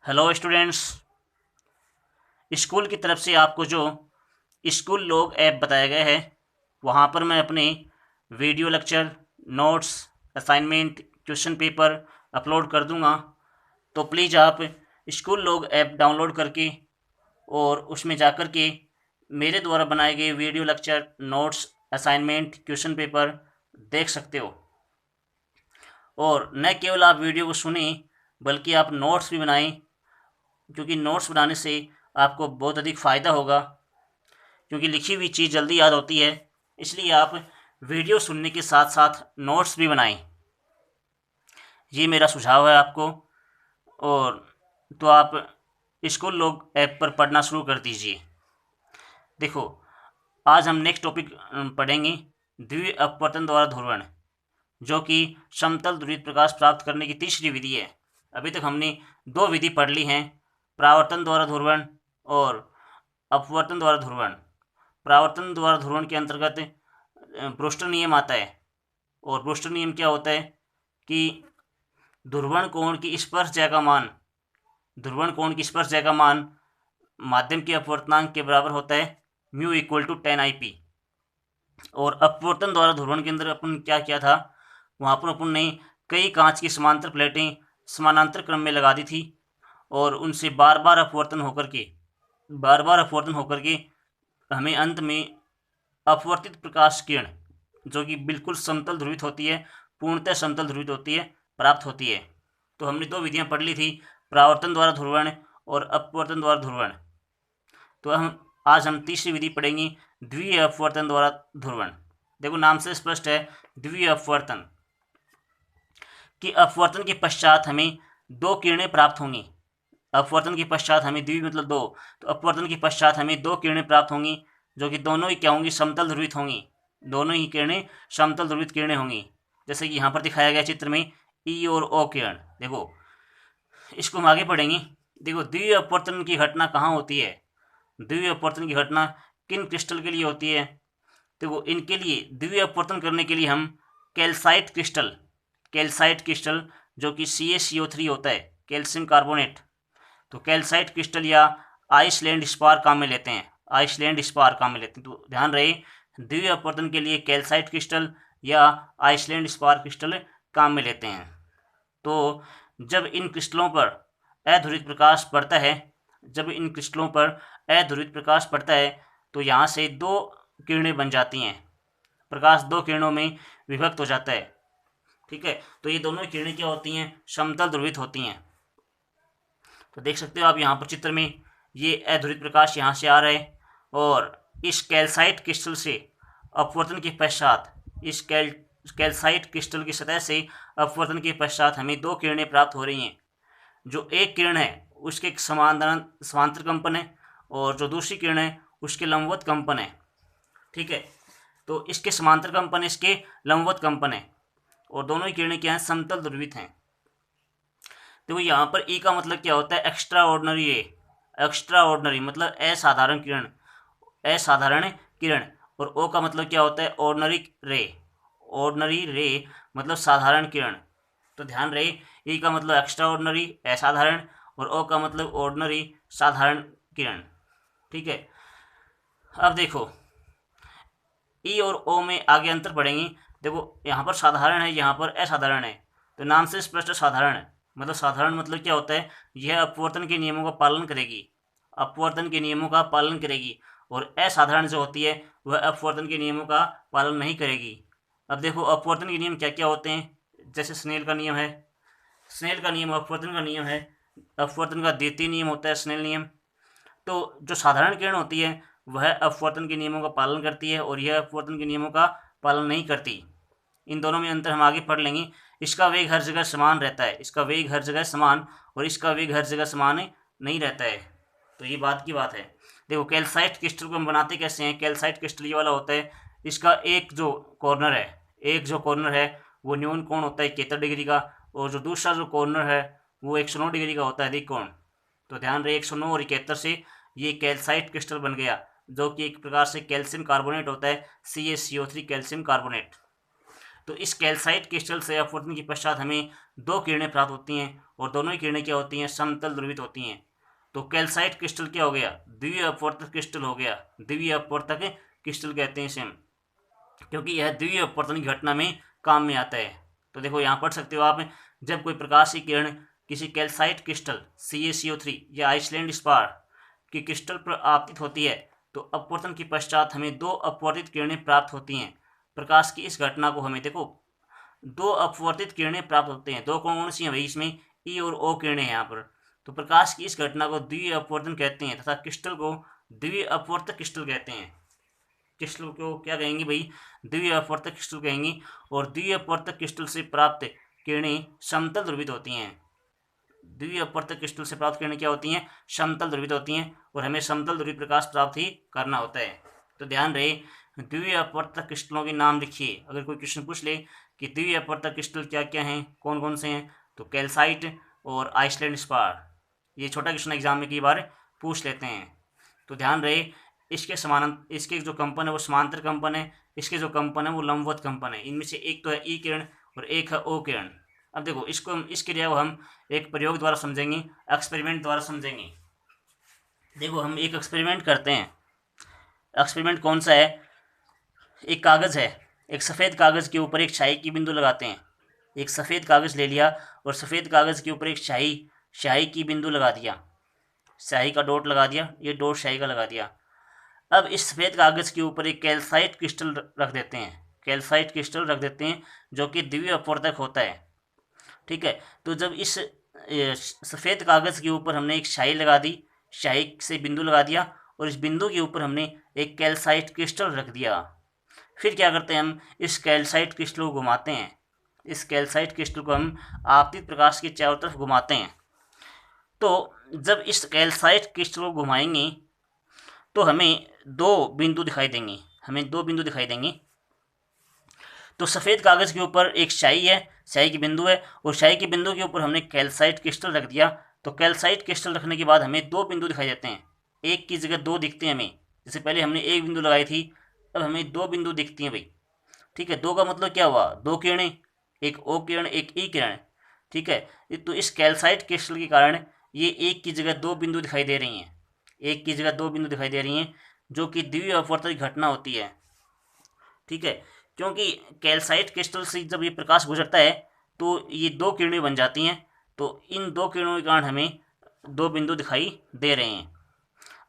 Hello students. School की तरफ से आपको जो स्कूल लॉग ऐप बताया गया है वहाँ पर मैं अपने video lecture, notes, assignment, question paper upload कर दूँगा। तो प्लीज़ आप स्कूल लॉग ऐप डाउनलोड करके और उसमें जाकर के मेरे द्वारा बनाए गए video lecture, notes, assignment, question paper देख सकते हो। और न केवल आप वीडियो को सुने बल्कि आप नोट्स भी बनाएं, क्योंकि नोट्स बनाने से आपको बहुत अधिक फ़ायदा होगा, क्योंकि लिखी हुई चीज़ जल्दी याद होती है। इसलिए आप वीडियो सुनने के साथ साथ नोट्स भी बनाएं। ये मेरा सुझाव है आपको। और तो आप स्कूल लॉग ऐप पर पढ़ना शुरू कर दीजिए। देखो, आज हम नेक्स्ट टॉपिक पढ़ेंगे द्वि अपवर्तन द्वारा ध्रुवण, जो कि समतल ध्रुवित प्रकाश प्राप्त करने की तीसरी विधि है। अभी तक हमने दो विधि पढ़ ली हैं, परावर्तन द्वारा ध्रुवण और अपवर्तन द्वारा ध्रुवण। परावर्तन द्वारा ध्रुवण के अंतर्गत ब्रूस्टर नियम आता है। और ब्रूस्टर नियम क्या होता है कि ध्रुवण कोण की स्पर्श जय का मान माध्यम के अपवर्तनांक के बराबर होता है, म्यू इक्वल टू 10 IP। और अपवर्तन द्वारा ध्रुवण के अंदर अपन क्या किया था, वहाँ पर अपन ने कई कांच की समांतर प्लेटें समानांतर क्रम में लगा दी थी और उनसे बार बार अपवर्तन होकर के हमें अंत में अपवर्तित प्रकाश किरण, जो कि बिल्कुल समतल ध्रुवित होती है, पूर्णतः समतल ध्रुवित होती है, प्राप्त होती है। तो हमने दो विधियां पढ़ ली थी, परावर्तन द्वारा ध्रुवण और अपवर्तन द्वारा ध्रुवण। तो आज हम तीसरी विधि पढ़ेंगे, द्वितीय अपवर्तन द्वारा ध्रुवण। देखो, नाम से स्पष्ट है, द्वितीय अपवर्तन कि अपवर्तन के पश्चात हमें दो किरणें प्राप्त होंगी। अपवर्तन के पश्चात हमें द्वि मतलब दो, तो अपवर्तन के पश्चात हमें दो किरणें प्राप्त होंगी, जो कि दोनों ही क्या होंगी, समतल ध्रुवित होंगी। दोनों ही किरणें समतल ध्रुवित किरणें होंगी, जैसे कि यहाँ पर दिखाया गया चित्र में ई और ओ किरण। देखो, इसको हम आगे पढ़ेंगे। देखो, द्वितीय अपवर्तन की घटना कहाँ होती है, द्वितीय अपवर्तन की घटना किन क्रिस्टल के लिए होती है। देखो, इनके लिए द्वितीय अपवर्तन करने के लिए हम कैल्साइट क्रिस्टल जो कि CaCO3 होता है, कैल्शियम कार्बोनेट, तो कैल्साइट क्रिस्टल या आइसलैंड स्पार काम में लेते हैं। तो ध्यान रहे, द्वितीय अपवर्तन के लिए कैल्साइट क्रिस्टल या आइसलैंड स्पार क्रिस्टल काम में लेते हैं। तो जब इन क्रिस्टलों पर अध्रुवित प्रकाश पड़ता है तो यहाँ से दो किरणें बन जाती हैं। प्रकाश दो किरणों में विभक्त हो जाता है। ठीक है, तो ये दोनों किरणें क्या होती हैं, समतल ध्रुवित होती हैं। तो देख सकते हो आप यहाँ पर चित्र में, ये अध्रुवित प्रकाश यहाँ से आ रहा है और इस कैल्साइट क्रिस्टल से अपवर्तन के पश्चात कैल्साइट क्रिस्टल की सतह से अपवर्तन के पश्चात हमें दो किरणें प्राप्त हो रही हैं। जो एक किरण है उसके एक समांतर कंपन है और जो दूसरी किरण है उसके लंबवत कंपन है। ठीक है, तो इसके समांतर कंपन, इसके लंबवत कंपन है और दोनों ही किरणें क्या हैं, समतल ध्रुवित हैं। देखो, यहाँ पर ई का मतलब क्या होता है, एक्स्ट्रा ऑर्डिनरी मतलब असाधारण किरण। और ओ का मतलब क्या होता है, ऑर्डिनरी रे मतलब साधारण किरण। तो ध्यान रहे, ई का मतलब एक्स्ट्रा ऑर्डिनरी असाधारण और ओ का मतलब ऑर्डिनरी साधारण किरण। ठीक है, अब देखो, ई और ओ में आगे अंतर पढ़ेंगे। देखो, यहाँ पर साधारण है, यहाँ पर असाधारण है। तो नाम से स्पष्ट साधारण है, मतलब साधारण मतलब क्या होता है, यह अपवर्तन के नियमों का पालन करेगी और असाधारण जो होती है वह अपवर्तन के नियमों का पालन नहीं करेगी। अब देखो, अपवर्तन के नियम क्या क्या होते हैं, जैसे स्नेल का नियम अपवर्तन का नियम है, अपवर्तन का द्वितीय नियम होता है स्नेल नियम। तो जो साधारण किरण होती है वह अपवर्तन के नियमों का पालन करती है और यह अपवर्तन के नियमों का पालन नहीं करती। इन दोनों में अंतर हम आगे पढ़ लेंगे। इसका वेग हर जगह समान रहता है, और इसका वेग हर जगह समान नहीं रहता है। तो ये बात की बात है। देखो, कैल्साइट क्रिस्टल को हम बनाते कैसे हैं, कैल्साइट क्रिस्टल ये वाला होता है, इसका एक जो कॉर्नर है वो न्यून कोण होता है 71 डिग्री का, और जो दूसरा जो कॉर्नर है वो 109 डिग्री का होता है अधिक कोण। तो ध्यान रहे, 109 और 71 से ये कैल्साइट क्रिस्टल बन गया, जो कि एक प्रकार से कैल्शियम कार्बोनेट होता है, CaCO3 कैल्शियम कार्बोनेट। तो इस कैल्साइट क्रिस्टल से अपवर्तन के पश्चात हमें दो किरणें प्राप्त होती हैं और दोनों ही किरणें क्या होती हैं, समतल ध्रुवित होती हैं। तो कैल्साइट क्रिस्टल क्या हो गया, द्वितीय अपवर्तक क्रिस्टल हो गया। द्वितीय अपवर्तक क्रिस्टल कहते हैं इसे हम, क्योंकि यह द्वितीय अपवर्तन की घटना में काम में आता है। तो देखो यहाँ पढ़ सकते हो आप, जब कोई प्रकाश की किरण किसी कैल्साइट क्रिस्टल CaCO3 या आइसलैंड स्पार की क्रिस्टल पर आपतित होती है तो अपवर्तन के पश्चात हमें दो अपवर्तित किरणें प्राप्त होती हैं। प्रकाश की इस घटना को हमें देखो दो अपवर्तित किरणें प्राप्त होते हैं। दो कौन सी हैं भाई, इसमें E और O किरणें हैं यहाँ पर। तो प्रकाश की इस घटना को द्वितीय अपवर्तन कहते हैं तथा क्रिस्टल को द्वितीय अपवर्तक क्रिस्टल कहते हैं। क्रिस्टल को क्या कहेंगे भाई, द्वितीय अपवर्तक क्रिस्टल कहेंगे। और द्वितीय अपवर्तक क्रिस्टल से प्राप्त किरणें समतल ध्रुवित होती हैं। द्वितीय अपवर्तक क्रिस्टल से प्राप्त किरणें क्या होती हैं, समतल ध्रुवित होती हैं और हमें समतल ध्रुवित प्रकाश प्राप्त ही करना होता है। तो ध्यान रहे, द्वितीय अपवर्तक क्रिस्टलों के नाम लिखिए। अगर कोई क्वेश्चन पूछ ले कि द्वितीय अपवर्तक क्रिस्टल क्या क्या हैं, कौन कौन से हैं, तो कैल्साइट और आइसलैंड स्पार। ये छोटा क्वेश्चन एग्जाम में कई बार पूछ लेते हैं। तो ध्यान रहे, इसके जो कंपन है वो समांतर कंपन है, इसके जो कंपन है वो लंबवत कंपन है। इनमें से एक तो है E किरण और एक है O किरण। अब देखो इस क्रिया को हम एक प्रयोग द्वारा समझेंगे, एक्सपेरिमेंट द्वारा समझेंगे। देखो हम एक एक्सपेरिमेंट करते हैं। एक्सपेरिमेंट कौन सा है, एक कागज़ है, एक सफ़ेद कागज़ के ऊपर एक स्याही की बिंदु लगाते हैं। एक सफ़ेद कागज़ ले लिया और सफ़ेद कागज़ के ऊपर एक स्याही की बिंदु लगा दिया, स्याही का डॉट लगा दिया, ये डॉट स्याही का लगा दिया। अब इस सफ़ेद कागज़ के ऊपर एक कैल्साइट क्रिस्टल रख देते हैं, कैल्साइट क्रिस्टल रख देते हैं जो कि द्वितीय अपवर्तक होता है। ठीक है, तो जब इस सफ़ेद कागज़ के ऊपर हमने एक स्याही लगा दी, स्याही से बिंदु लगा दिया और इस बिंदु के ऊपर हमने एक कैल्साइट क्रिस्टल रख दिया। फिर क्या करते हैं, हम इस कैल्साइट क्रिस्टल को घुमाते हैं। इस कैल्साइट क्रिस्टल को हम आपतित प्रकाश के चारों तरफ घुमाते हैं। तो जब इस कैल्साइट क्रिस्टल को घुमाएंगे तो हमें दो बिंदु दिखाई देंगे, तो सफ़ेद कागज़ के ऊपर एक स्याही है, स्याही की बिंदु है और स्याही की बिंदु के ऊपर हमने कैल्साइट क्रिस्टल रख दिया। तो कैल्साइट क्रिस्टल रखने के बाद हमें दो बिंदु दिखाई देते हैं, एक की जगह दो दिखते हैं हमें। जैसे पहले हमने एक बिंदु लगाई थी, अब हमें दो बिंदु दिखती हैं भाई। ठीक है, दो का मतलब क्या हुआ, दो किरणें, एक O किरण एक E किरण। ठीक है, तो इस कैल्साइट क्रिस्टल के कारण ये एक की जगह दो बिंदु दिखाई दे रही हैं, एक की जगह दो बिंदु दिखाई दे रही हैं, जो कि द्वितीय अपवर्तक घटना होती है। ठीक है, क्योंकि कैल्साइट क्रिस्टल से जब ये प्रकाश गुजरता है तो ये दो किरणें बन जाती हैं, तो इन दो किरणों के कारण हमें दो बिंदु दिखाई दे रहे हैं।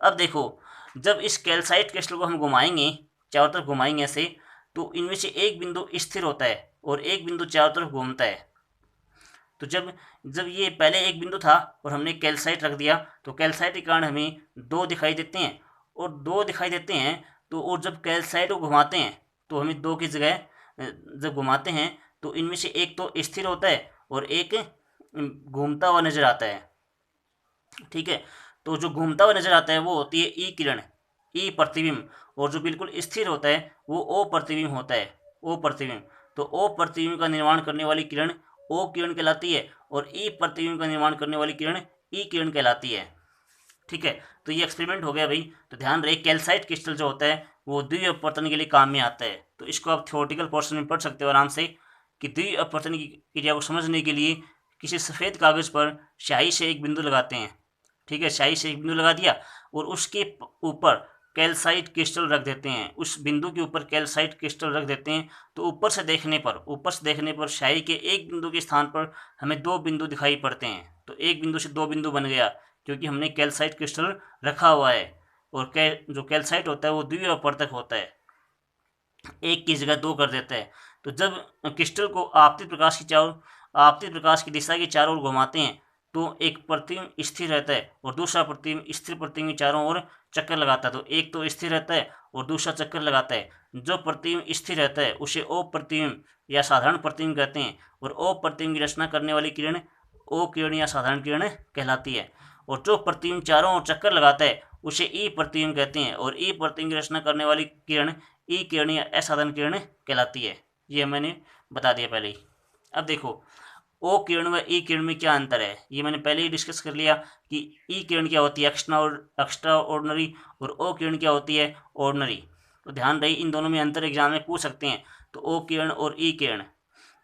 अब देखो, जब इस कैल्साइट क्रिस्टल को हम घुमाएंगे, चारों तरफ घुमाएंगे ऐसे, तो इनमें से एक बिंदु स्थिर होता है और एक बिंदु चारों तरफ घूमता है। तो जब ये पहले एक बिंदु था और हमने कैल्साइट रख दिया तो कैल्साइट के कारण हमें दो दिखाई देते हैं, और दो दिखाई देते हैं तो और जब कैल्साइट को घुमाते हैं तो हमें दो की जगह जब घुमाते हैं तो इनमें से एक तो स्थिर होता है और एक घूमता हुआ नजर आता है। ठीक है, तो जो घूमता हुआ नजर आता है वो होती है E किरण, E प्रतिबिंब, और जो बिल्कुल स्थिर होता है वो O प्रतिबिंब होता है, O प्रतिबिंब। तो O प्रतिबिंब का निर्माण करने वाली किरण O किरण कहलाती है और E प्रतिबिंब का निर्माण करने वाली किरण E किरण कहलाती है। ठीक है, तो ये एक्सपेरिमेंट हो गया भाई। तो ध्यान रहे, कैल्साइट क्रिस्टल जो होता है वो द्वितीय अपवर्तन के लिए काम में आता है। तो इसको आप थ्योरेटिकल पोर्शन में पढ़ सकते हो आराम से कि द्वितीय अपवर्तन की क्रिया को समझने के लिए किसी सफ़ेद कागज़ पर स्याही से एक बिंदु लगाते हैं। ठीक है, स्याही से एक बिंदु लगा दिया और उसके ऊपर कैल्साइट क्रिस्टल रख देते हैं, उस बिंदु के ऊपर कैल्साइट क्रिस्टल रख देते हैं। तो ऊपर से देखने पर स्याही के एक बिंदु के स्थान पर हमें दो बिंदु दिखाई पड़ते हैं। तो एक बिंदु से दो बिंदु बन गया क्योंकि हमने कैल्साइट क्रिस्टल रखा हुआ है, और जो कैल्साइट होता है वो द्वितीय अपवर्तक होता है, एक की जगह दो कर देता है। तो जब क्रिस्टल को आपतित प्रकाश की दिशा के चारों ओर घुमाते हैं तो एक प्रतिबिंब स्थिर रहता है और दूसरा प्रतिबिंब स्थिर प्रतिबिंब चारों ओर चक्कर लगाता है। तो एक तो स्थिर रहता है और दूसरा चक्कर लगाता है। जो प्रतिबिंब स्थिर रहता है उसे O प्रतिबिंब या साधारण प्रतिबिंब कहते हैं, और O प्रतिबिंब की रचना करने वाली किरण O किरण या साधारण किरण कहलाती है। और जो प्रतिबिंब चारों ओर चक्कर लगाता है उसे E प्रतिबिंब कहते हैं, और E प्रतिबिंब की रचना करने वाली किरण E किरण या असाधारण किरण कहलाती है। ये मैंने बता दिया पहले ही। अब देखो, O किरण व E किरण में क्या अंतर है, ये मैंने पहले ही डिस्कस कर लिया कि E किरण क्या होती है, एक्स्ट्रा ऑर्डिनरी, और O किरण क्या होती है, ऑर्डिनरी। तो ध्यान रही, इन दोनों में अंतर एग्जाम में पूछ सकते हैं। तो ओ किरण और ई किरण,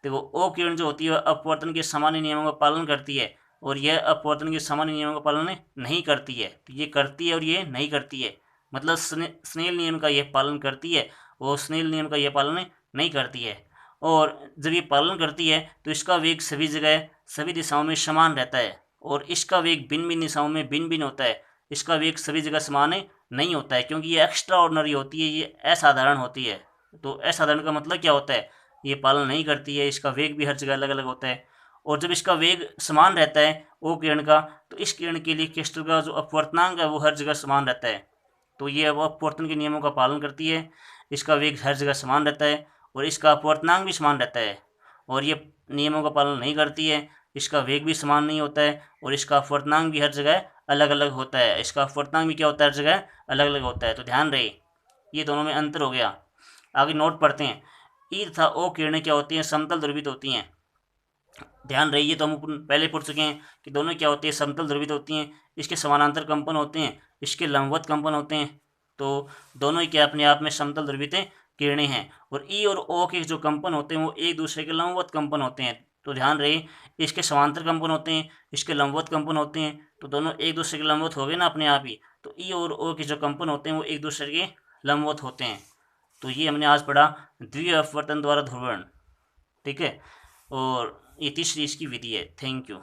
देखो ओ किरण जो होती है वह अपवर्तन के सामान्य नियमों का पालन करती है और यह अपवर्तन के सामान्य नियमों का पालन नहीं करती है। तो ये करती है और ये नहीं करती है, मतलब स्नेल नियम का यह पालन करती है और स्नेल नियम का यह पालन नहीं करती है। और जब ये पालन करती है तो इसका वेग सभी जगह सभी दिशाओं में समान रहता है और इसका वेग भिन्न भिन्न दिशाओं में भिन्न भिन्न होता है। इसका वेग सभी जगह समान नहीं होता है क्योंकि ये एक्स्ट्रा ऑर्डिनरी होती है, ये असाधारण होती है। तो असाधारण का मतलब क्या होता है, ये पालन नहीं करती है, इसका वेग भी हर जगह अलग अलग होता है। और जब इसका वेग समान रहता है ओ किरण का, तो इस किरण के लिए क्रिस्टल का जो अपवर्तनांक है वो हर जगह समान रहता है। तो ये अब अपवर्तन के नियमों का पालन करती है, इसका वेग हर जगह समान रहता है और इसका अपवर्तनांक भी समान रहता है। और ये नियमों का पालन नहीं करती है, इसका वेग भी समान नहीं होता है और इसका अपवर्तनांक भी हर जगह अलग अलग होता है। इसका अपवर्तनांक भी क्या होता है, हर जगह अलग अलग होता है। तो ध्यान रहे ये दोनों में अंतर हो गया। आगे नोट पढ़ते हैं। ई तथा ओ किरणें क्या होती हैं, समतल ध्रुवित होती हैं। ध्यान रहे ये तो हम पहले पढ़ चुके हैं कि दोनों क्या होती है, समतल ध्रुवित होती हैं। इसके समानांतर कंपन होते हैं, इसके लंबवत कंपन होते हैं। तो दोनों ही क्या अपने आप में समतल ध्रुवित किरणें हैं। और ई और ओ के जो कंपन होते हैं वो एक दूसरे के लंबवत कंपन होते हैं। तो ध्यान रहे इसके समांतर कंपन होते हैं, इसके लंबवत कंपन होते हैं। तो दोनों एक दूसरे के लंबवत हो गए ना अपने आप ही। तो ई और ओ के जो कंपन होते हैं वो एक दूसरे के लंबवत होते हैं। तो ये हमने आज पढ़ा द्वि अपवर्तन द्वारा ध्रुवण, ठीक है। और ये तीसरी इसकी विधि है। Thank you.